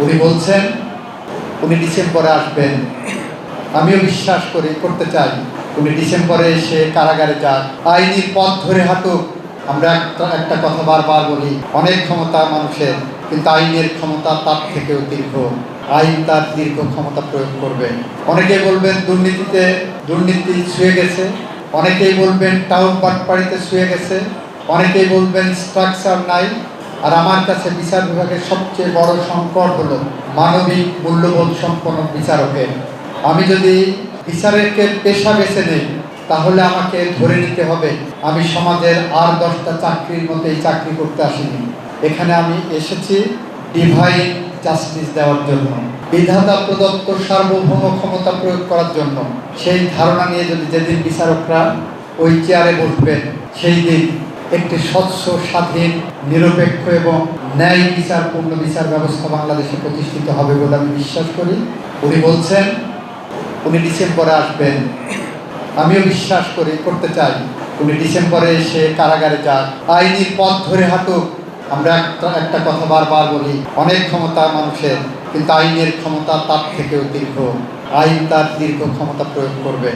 উনি বলছেন উনি ডিসেম্বরে আসবেন। আমিও বিশ্বাস করতে চাই উনি ডিসেম্বরে এসে কারাগারে যান, আইনি পথ ধরে হাঁটুক। আমরা একটা কথা বারবার বলি, অনেক ক্ষমতা মানুষের, কিন্তু আইনের ক্ষমতা তার থেকেও দীর্ঘ। আইন তার দীর্ঘ ক্ষমতা প্রয়োগ করবে। অনেকেই বলবেন দুর্নীতি ছুঁয়ে গেছে, অনেকেই বলবেন টাউন বাটপাড়িতে ছুঁয়ে গেছে, অনেকেই বলবেন স্ট্রাকচার নাই। আর আমার কাছে বিচার বিভাগের সবচেয়ে বড় সংকট হলো মানবিক মূল্যবোধ সম্পন্ন বিচারকের। আমি যদি বিচারকের পেশা বেছে নেই, তাহলে আমাকে ধরে নিতে হবে আমি সমাজের আর 10টা চাকরির মতো এই চাকরি করতে আসিনি। এখানে আমি এসেছি ডিভাইন জাস্টিস দেওয়ার জন্য, বিধাতা প্রদত্ত সার্বভৌম ক্ষমতা প্রয়োগ করার জন্য। সেই ধারণা নিয়ে যেদিন বিচারকরা ওই চেয়ারে বসবেন, সেই দিন একটি স্বচ্ছ, স্বাধীন, নিরপেক্ষ এবং ন্যায় বিচারপূর্ণ বিচার ব্যবস্থা বাংলাদেশে প্রতিষ্ঠিত হবে বলে আমি বিশ্বাস করি। উনি বলছেন উনি ডিসেম্বরে আসবেন। আমিও বিশ্বাস করতে চাই উনি ডিসেম্বরে এসে কারাগারে যান, আইনি পথ ধরে হাঁটুক। আমরা একটা কথা বারবার বলি, অনেক ক্ষমতা মানুষের, কিন্তু আইনের ক্ষমতা তার থেকেও দীর্ঘ। আইন তার দীর্ঘ ক্ষমতা প্রয়োগ করবে।